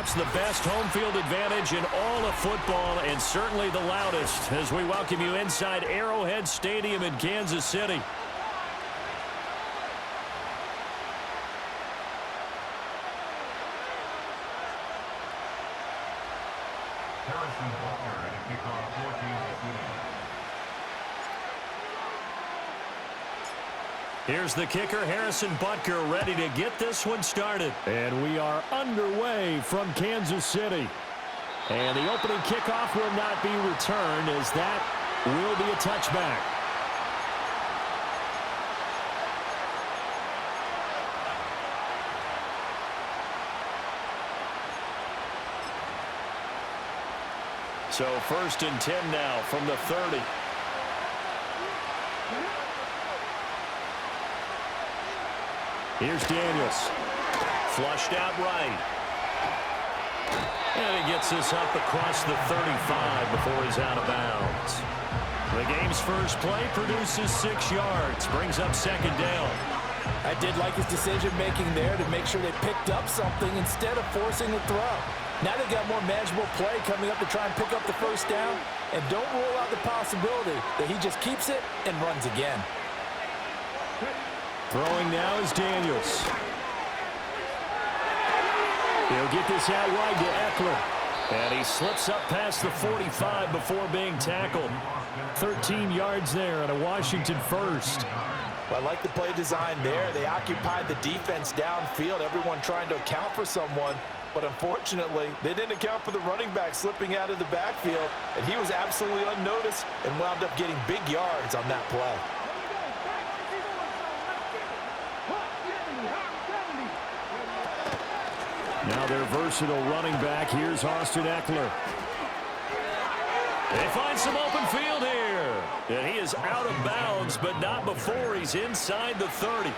perhaps the best home field advantage in all of football and certainly the loudest as we welcome you inside Arrowhead Stadium in Kansas City. Here's the kicker, Harrison Butker, ready to get this one started. And we are underway from Kansas City. And the opening kickoff will not be returned as that will be a touchback. So 1st and 10 now from the 30. Here's Daniels. Flushed out right. And he gets this up across the 35 before he's out of bounds. The game's first play produces 6 yards. Brings up 2nd down. I did like his decision-making there to make sure they picked up something instead of forcing a throw. Now they've got more manageable play coming up to try and pick up the 1st down. And don't rule out the possibility that he just keeps it and runs again. Throwing now is Daniels. He'll get this out wide to Eckler. And he slips up past the 45 before being tackled. 13 yards there and a Washington 1st. Well, I like the play design there. They occupied the defense downfield, everyone trying to account for someone. But unfortunately, they didn't account for the running back slipping out of the backfield. And he was absolutely unnoticed and wound up getting big yards on that play. Now their versatile running back. Here's Austin Eckler. They find some open field here. And he is out of bounds, but not before he's inside the 30.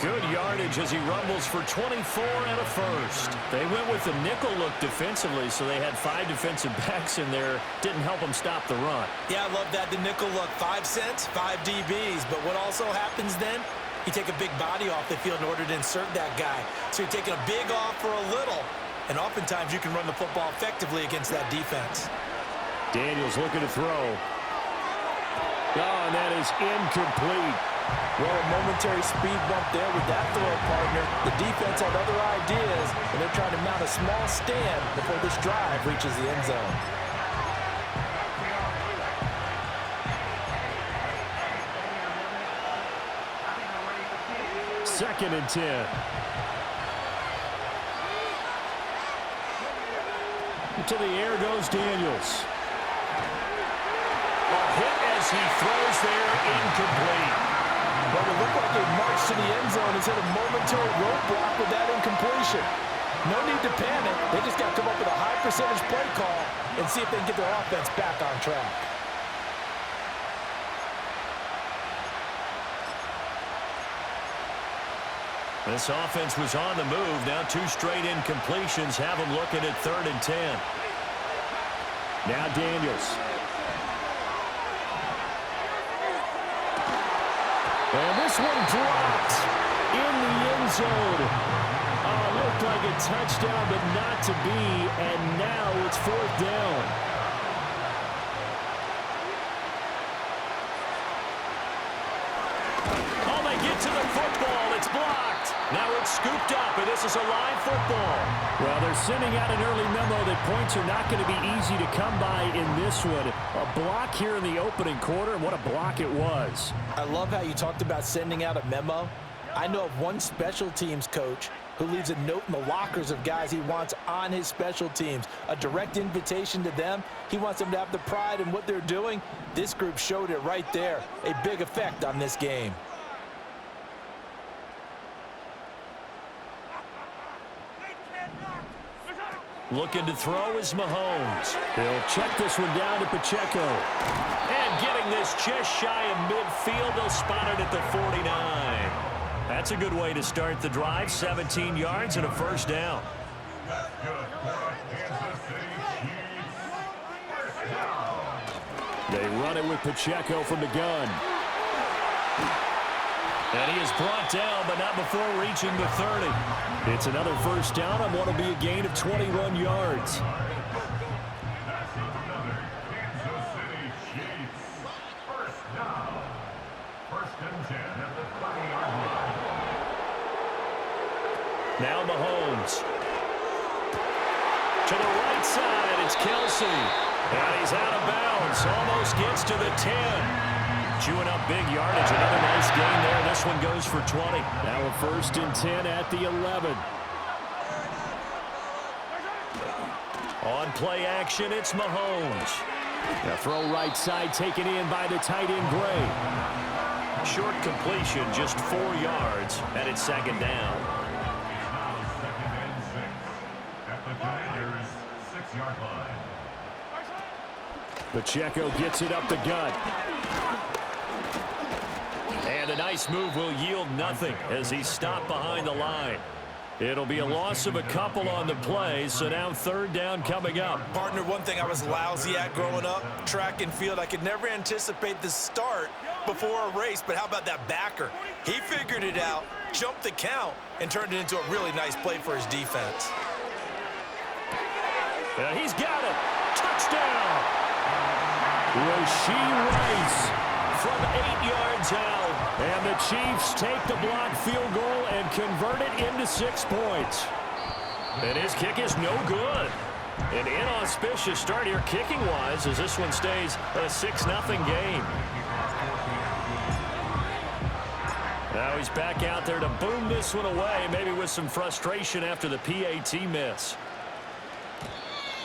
Good yardage as he rumbles for 24 and a 1st. They went with the nickel look defensively, so they had 5 defensive backs in there. Didn't help them stop the run. Yeah, I love that, the nickel look. 5 cents, 5 DBs. But what also happens then? You take a big body off the field in order to insert that guy. So you're taking a big off for a little. And oftentimes you can run the football effectively against that defense. Daniels looking to throw. Oh, and that is incomplete. Well, a momentary speed bump there with that throw partner. The defense had other ideas, and they're trying to mount a small stand before this drive reaches the end zone. 2nd and 10. To the air goes Daniels. A hit as he throws there, incomplete. Well, it looked like a march to the end zone has hit a momentary roadblock with that incompletion. No need to panic. They just got to come up with a high percentage play call and see if they can get their offense back on track. This offense was on the move. Now 2 straight incompletions have them looking at 3rd and 10. Now Daniels. And this one dropped in the end zone. Looked like a touchdown, but not to be. And now it's 4th down. Oh, they get to the football. It's blocked. Now it's scooped up, and this is a live football. Well, they're sending out an early memo that points are not going to be easy to come by in this one. A block here in the opening quarter, and what a block it was. I love how you talked about sending out a memo. I know of one special teams coach who leaves a note in the lockers of guys he wants on his special teams. A direct invitation to them. He wants them to have the pride in what they're doing. This group showed it right there. A big effect on this game. Looking to throw is Mahomes. He'll check this one down to Pacheco. And getting this just shy of midfield, they'll spot it at the 49. That's a good way to start the drive. 17 yards and a 1st down. They run it with Pacheco from the gun. And he is brought down, but not before reaching the 30. It's another first down on what will be a gain of 21 yards. Now Mahomes. To the right side, it's Kelsey. And he's out of bounds. Almost gets to the 10. Chewing up big yardage. Another nice gain there. This one goes for 20. Now a 1st and 10 at the 11. On play action, it's Mahomes. The throw right side taken in by the tight end Gray. Short completion, just 4 yards, and it's 2nd down. Pacheco gets it up the gut. And a nice move will yield nothing as he's stopped behind the line. It'll be a loss of a couple on the play, so now 3rd down coming up. Partner, one thing I was lousy at growing up, track and field, I could never anticipate the start before a race, but how about that backer? He figured it out, jumped the count, and turned it into a really nice play for his defense. He's got it. Touchdown. Rashee Rice from 8 yards out. And the Chiefs take the blocked field goal and convert it into 6 points. And his kick is no good. An inauspicious start here kicking-wise as this one stays a 6-0 game. Now he's back out there to boom this one away, maybe with some frustration after the PAT miss.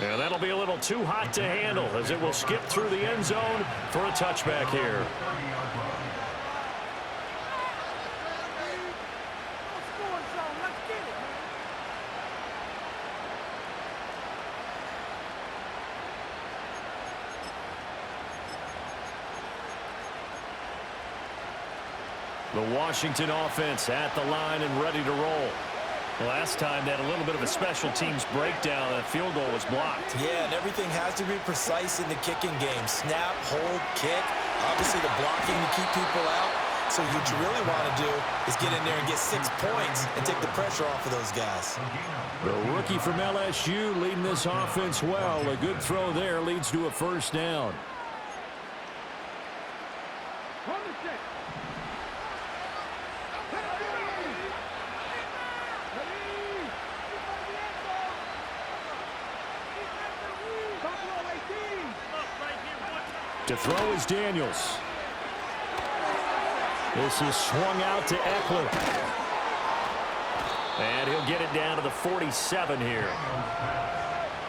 And that'll be a little too hot to handle as it will skip through the end zone for a touchback here. The Washington offense at the line and ready to roll. Last time they had a little bit of a special teams breakdown. That field goal was blocked. Yeah, and everything has to be precise in the kicking game. Snap, hold, kick. Obviously the blocking to keep people out. So what you really want to do is get in there and get 6 points and take the pressure off of those guys. The rookie from LSU leading this offense well. A good throw there leads to a 1st down. To throw is Daniels. This is swung out to Eckler. And he'll get it down to the 47 here.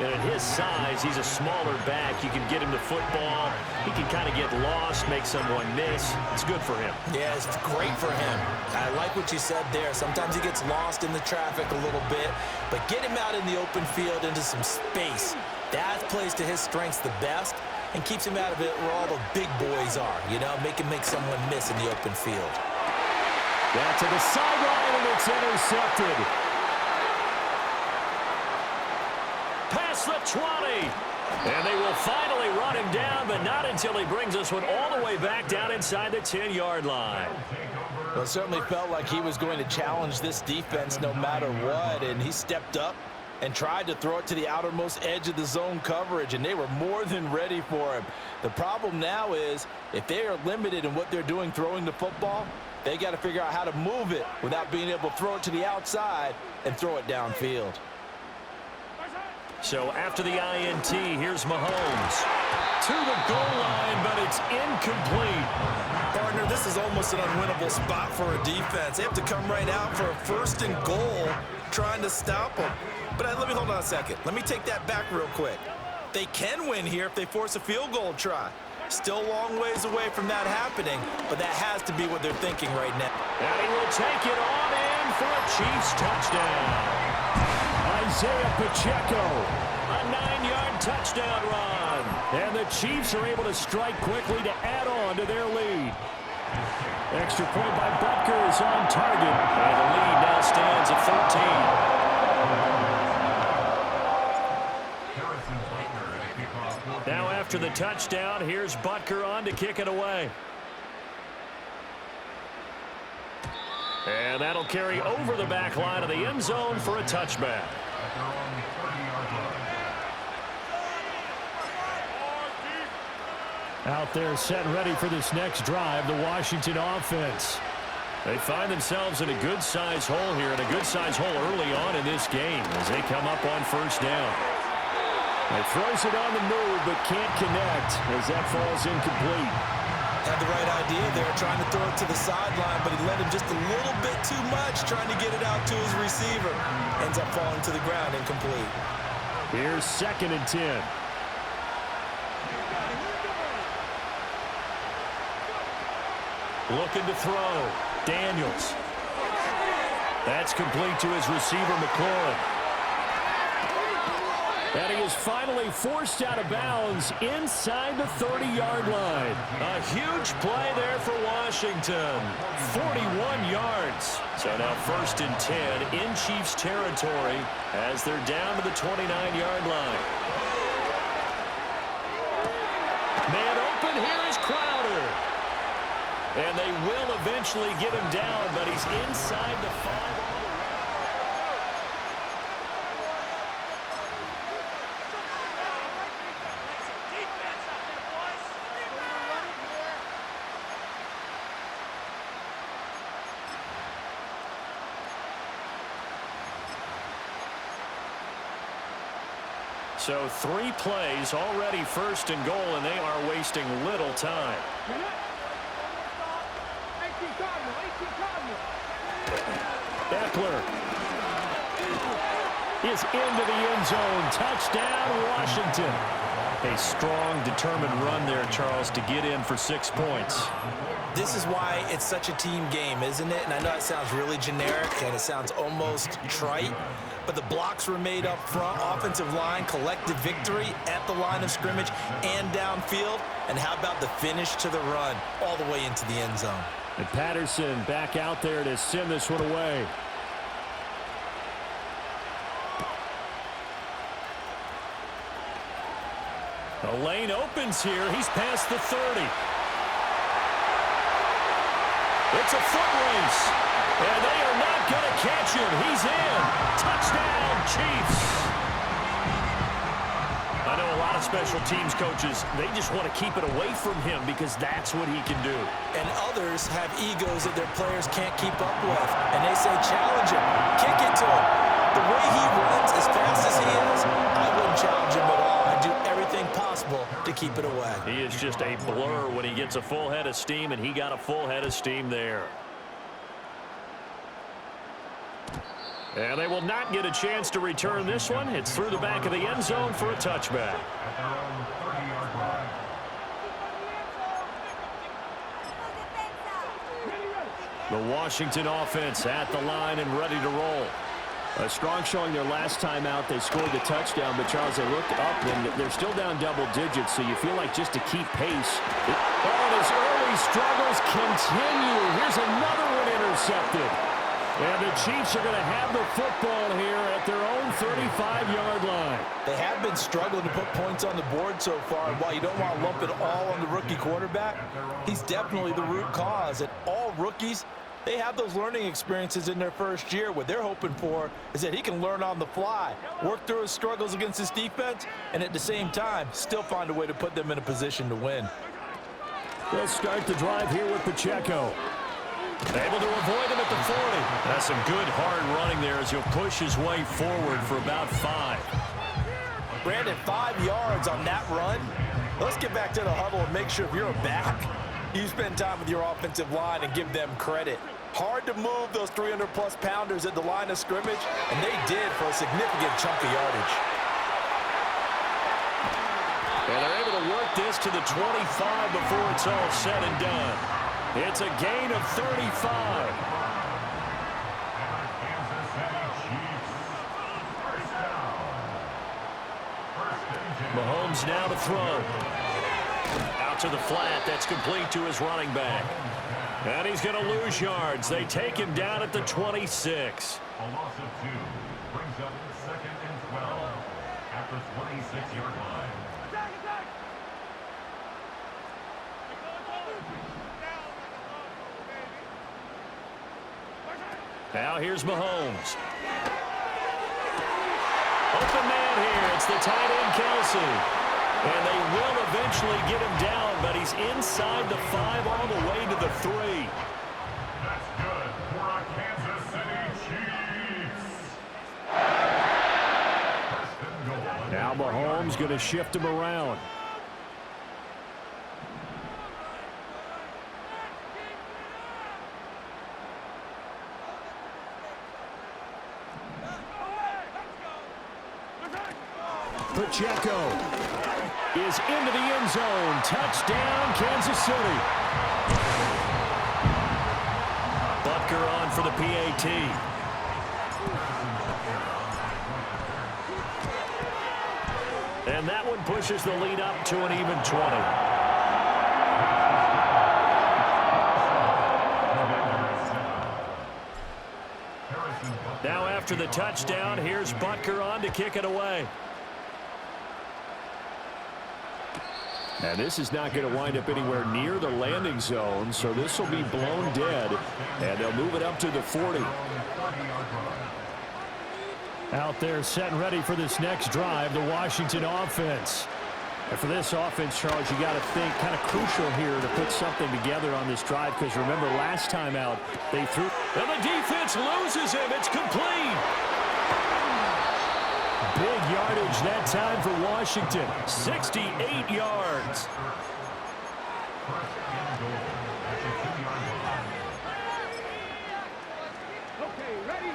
And at his size, he's a smaller back. You can get him the football. He can kind of get lost, make someone miss. It's good for him. Yeah, it's great for him. I like what you said there. Sometimes he gets lost in the traffic a little bit. But get him out in the open field into some space. That plays to his strengths the best and keeps him out of it where all the big boys are. You know, make him make someone miss in the open field. Down to the sideline, and it's intercepted. Past the 20. And they will finally run him down, but not until he brings this one all the way back down inside the 10-yard line. Well, it certainly felt like he was going to challenge this defense no matter what, and he stepped up and tried to throw it to the outermost edge of the zone coverage, and they were more than ready for him. The problem now is if they are limited in what they're doing throwing the football, they got to figure out how to move it without being able to throw it to the outside and throw it downfield. So after the INT, here's Mahomes. To the goal line, but it's incomplete. Partner, this is almost an unwinnable spot for a defense. They have to come right out for a 1st and goal trying to stop them. But let me hold on a second. Let me take that back real quick. They can win here if they force a field goal try. Still a long ways away from that happening, but that has to be what they're thinking right now. And he will take it on in for a Chiefs touchdown. Isaiah Pacheco, a 9-yard touchdown run. And the Chiefs are able to strike quickly to add on to their lead. Extra point by Butker is on target. And the lead now stands at 13. Now after the touchdown, here's Butker on to kick it away. And that'll carry over the back line of the end zone for a touchback. Out there set and ready for this next drive, the Washington offense. They find themselves in a good-sized hole here, and a good-sized hole early on in this game as they come up on first down. He throws it on the move, but can't connect as that falls incomplete. Had the right idea there, trying to throw it to the sideline, but he let him just a little bit too much, trying to get it out to his receiver. Ends up falling to the ground, incomplete. Here's 2nd and 10. Looking to throw. Daniels. That's complete to his receiver, McLaurin. And he is finally forced out of bounds inside the 30-yard line. A huge play there for Washington. 41 yards. So now 1st and 10 in Chiefs territory as they're down to the 29-yard line. Man open, here is Crowder. And they will eventually get him down, but he's inside the 5. So 3 plays, already 1st and goal, and they are wasting little time. Eckler is into the end zone. Touchdown, Washington. A strong, determined run there, Charles, to get in for 6 points. This is why it's such a team game, isn't it? And I know it sounds really generic and it sounds almost trite, but the blocks were made up front. Offensive line, collective victory at the line of scrimmage and downfield. And how about the finish to the run all the way into the end zone? And Patterson back out there to send this one away. The lane opens here. He's past the 30. It's a foot race. And they are not going to catch him. He's in. Touchdown, Chiefs. I know a lot of special teams coaches, they just want to keep it away from him because that's what he can do. And others have egos that their players can't keep up with. And they say, challenge him. Kick it to him. The way he runs as fast as he is, I wouldn't challenge him at all. I'd do everything possible to keep it away. He is just a blur when he gets a full head of steam, and he got a full head of steam there. And they will not get a chance to return this one. It's through the back of the end zone for a touchback. The Washington offense at the line and ready to roll. A strong showing their last time out. They scored the touchdown, but Charles, they looked up and they're still down double digits, so you feel like just to keep pace. And his early struggles continue. Here's another one intercepted. And the Chiefs are going to have the football here at their own 35-yard line. They have been struggling to put points on the board so far. And while you don't want to lump it all on the rookie quarterback, he's definitely the root cause. And all rookies, they have those learning experiences in their first year. What they're hoping for is that he can learn on the fly, work through his struggles against his defense, and at the same time, still find a way to put them in a position to win. They'll start the drive here with Pacheco. Able to avoid him at the 40. That's some good hard running there as he'll push his way forward for about 5. Brandon, 5 yards on that run. Let's get back to the huddle and make sure if you're a back, you spend time with your offensive line and give them credit. Hard to move those 300-plus pounders at the line of scrimmage, and they did for a significant chunk of yardage. And they're able to work this to the 25 before it's all said and done. It's a gain of 35. Mahomes now to throw. Out to the flat. That's complete to his running back. And he's going to lose yards. They take him down at the 26. A loss of 2 brings up 2nd and 12 at the 26-yard line. Now here's Mahomes. Open man here. It's the tight end, Kelsey. And they will eventually get him down, but he's inside the 5 all the way to the 3. That's good for our Kansas City Chiefs. First and goal. Now Mahomes going to shift him around. Pacheco is into the end zone. Touchdown, Kansas City. Butker on for the PAT. And that one pushes the lead up to an even 20. Now after the touchdown, here's Butker on to kick it away. And this is not going to wind up anywhere near the landing zone, so this will be blown dead, and they'll move it up to the 40. Out there set and ready for this next drive, the Washington offense. And for this offense, Charles, you got to think kind of crucial here to put something together on this drive, because remember last time out they threw. And the defense loses him. It's complete. Big yardage that time for Washington. 68 yards. Okay, ready?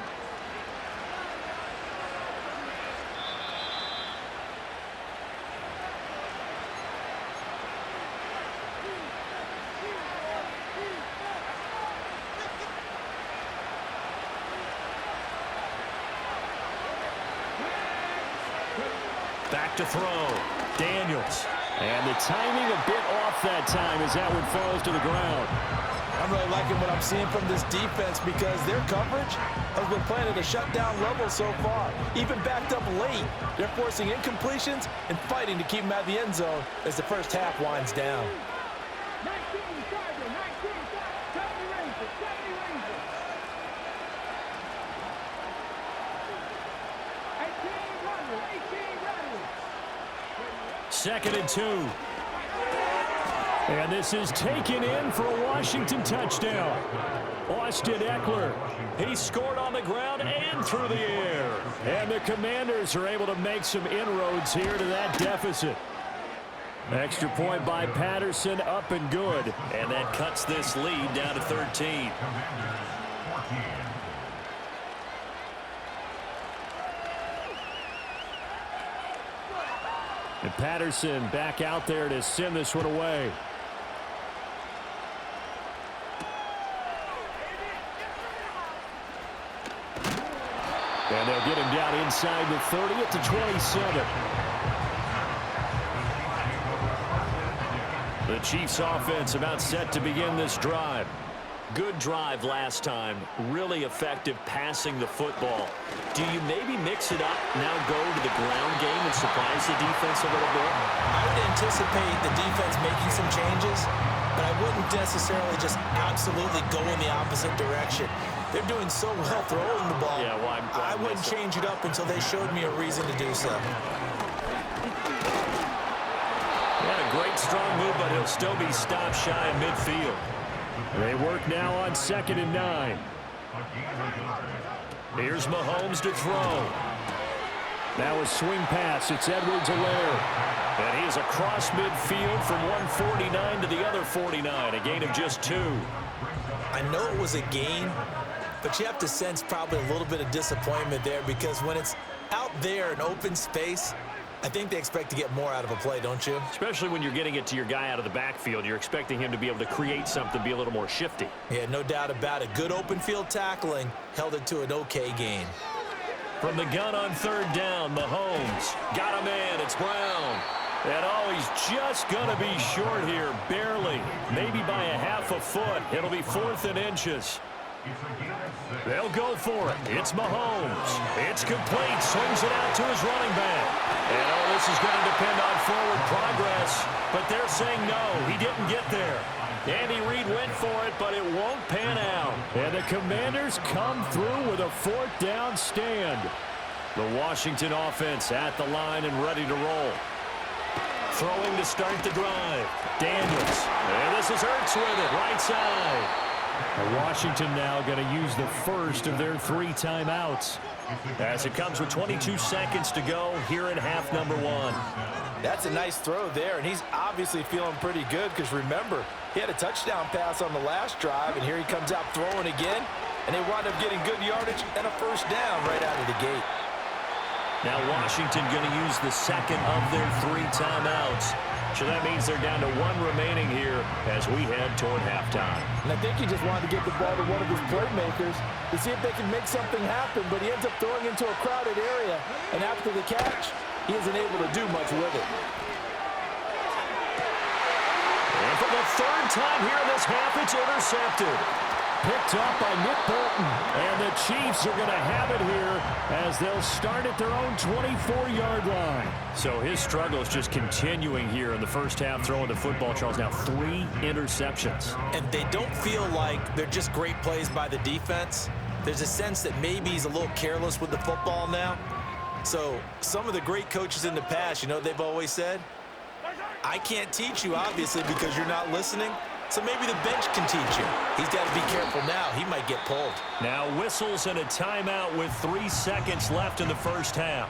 Back to throw. Daniels. And the timing a bit off that time as that one falls to the ground. I'm really liking what I'm seeing from this defense because their coverage has been playing at a shutdown level so far. Even backed up late, they're forcing incompletions and fighting to keep them out of the end zone as the first half winds down. 19, Charger, 19, 70 Rangers, 70 Rangers. 18 Runners, 18 Runners. 2nd and 2. And this is taken in for a Washington touchdown. Austin Eckler, he scored on the ground and through the air. And the Commanders are able to make some inroads here to that deficit. Extra point by Patterson, up and good. And that cuts this lead down to 13. And Patterson back out there to send this one away. And they'll get him down inside the 30 at the 27. The Chiefs offense about set to begin this drive. Good drive last time. Really effective passing the football. Do you maybe mix it up, now go to the ground game and surprise the defense a little bit? I would anticipate the defense making some changes, but I wouldn't necessarily just absolutely go in the opposite direction. They're doing so well throwing the ball. Yeah, well, I wouldn't change it up until they showed me a reason to do so. Had a great strong move, but he'll still be stopped shy of midfield. They work now on 2nd and 9. Here's Mahomes to throw. Now a swing pass. It's Edwards-Helaire. And he is across midfield from 149 to the other 49. A gain of just 2. I know it was a gain, but you have to sense probably a little bit of disappointment there because when it's out there in open space, I think they expect to get more out of a play, don't you? Especially when you're getting it to your guy out of the backfield. You're expecting him to be able to create something, be a little more shifty. Yeah, no doubt about it. Good open field tackling held it to an okay gain. From the gun on 3rd down, Mahomes got a man. It's Brown. And oh, he's just going to be short here, barely. Maybe by a half a foot. It'll be 4th and inches. They'll go for it. It's Mahomes. It's complete. Swings it out to his running back. And oh, this is going to depend on forward progress. But they're saying no, he didn't get there. Andy Reid went for it, but it won't pan out. And the Commanders come through with a 4th down stand. The Washington offense at the line and ready to roll. Throwing to start the drive. Daniels. And this is Ertz with it, right side. And Washington now going to use the first of their 3 timeouts, as it comes with 22 seconds to go here in half number 1. That's a nice throw there, and he's obviously feeling pretty good because, remember, he had a touchdown pass on the last drive, and here he comes out throwing again, and they wind up getting good yardage and a 1st down right out of the gate. Now Washington going to use the second of their 3 timeouts. So that means they're down to 1 remaining here as we head toward halftime. And I think he just wanted to get the ball to one of his playmakers to see if they can make something happen, but he ends up throwing into a crowded area, and after the catch, he isn't able to do much with it. And for the 3rd time here in this half, it's intercepted. Picked up by Nick Bolton, and the Chiefs are going to have it here as they'll start at their own 24-yard line. So his struggle is just continuing here in the first half, throwing the football. Charles, now 3 interceptions. And they don't feel like they're just great plays by the defense. There's a sense that maybe he's a little careless with the football now. So some of the great coaches in the past, you know, they've always said, I can't teach you, obviously, because you're not listening. So maybe the bench can teach you. He's got to be careful now. He might get pulled. Now whistles and a timeout with 3 seconds left in the first half.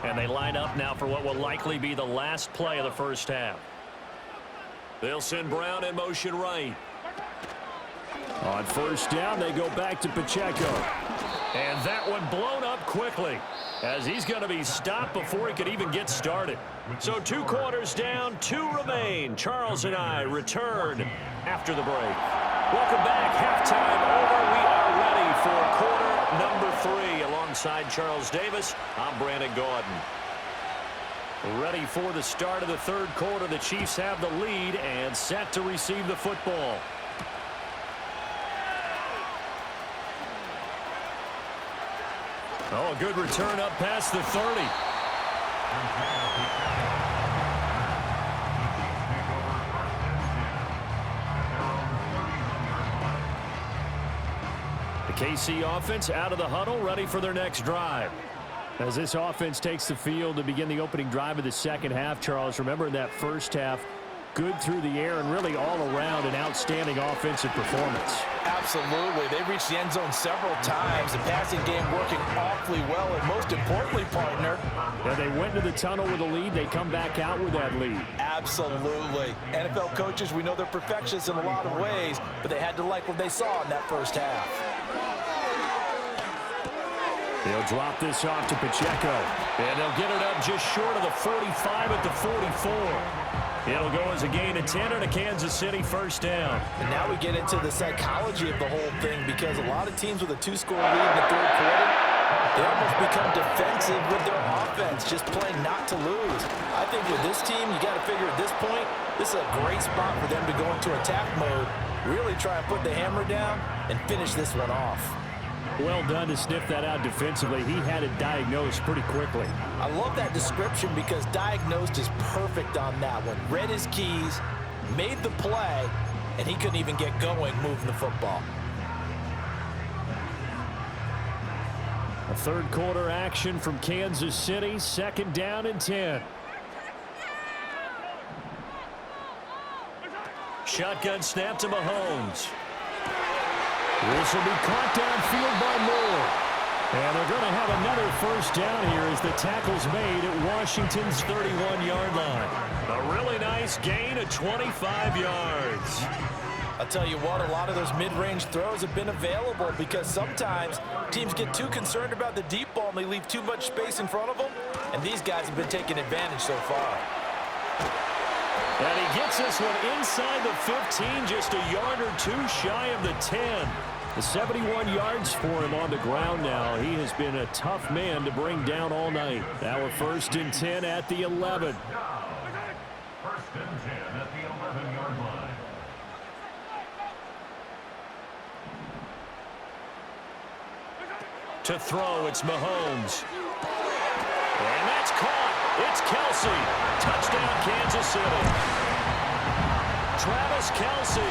And they line up now for what will likely be the last play of the first half. They'll send Brown in motion right. On 1st down, they go back to Pacheco. And that one blown up quickly, as he's going to be stopped before he could even get started. So 2 quarters down, 2 remain. Charles and I return after the break. Welcome back. Halftime over. We are ready for quarter number 3. Alongside Charles Davis, I'm Brandon Gaudin. Ready for the start of the 3rd quarter. The Chiefs have the lead and set to receive the football. Oh, a good return up past the 30. The KC offense out of the huddle, ready for their next drive. As this offense takes the field to begin the opening drive of the second half, Charles, remember in that first half, good through the air and really all around an outstanding offensive performance. Absolutely. They reached the end zone several times. The passing game working awfully well, and most importantly, partner, yeah, they went to the tunnel with a lead. They come back out with that lead. Absolutely. NFL coaches, we know they're perfectionists in a lot of ways, but they had to like what they saw in that first half. They'll drop this off to Pacheco, and they'll get it up just short of the 45 at the 44. It'll go as a gain of 10 and a Kansas City 1st down. And now we get into the psychology of the whole thing, because a lot of teams with a 2-score lead in the 3rd quarter, they almost become defensive with their offense, just playing not to lose. I think with this team, you got to figure at this point, this is a great spot for them to go into attack mode, really try and put the hammer down and finish this one off. Well done to sniff that out defensively. He had it diagnosed pretty quickly. I love that description because diagnosed is perfect on that one. Read his keys, made the play, and he couldn't even get going moving the football. A 3rd quarter action from Kansas City, 2nd down and 10. Shotgun snap to Mahomes. This will be caught downfield by Moore. And they're going to have another 1st down here as the tackle's made at Washington's 31-yard line. A really nice gain of 25 yards. I'll tell you what, a lot of those mid-range throws have been available because sometimes teams get too concerned about the deep ball and they leave too much space in front of them. And these guys have been taking advantage so far. And he gets this one inside the 15, just a yard or 2 shy of the 10. The 71 yards for him on the ground now. He has been a tough man to bring down all night. Now a 1st and 10 at the 11. 1st and 10 at the 11-yard line. To throw, it's Mahomes. And that's caught. It's Kelsey. Touchdown, Kansas City. Travis Kelsey,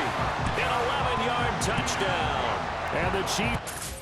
an 11-yard touchdown. And the Chiefs...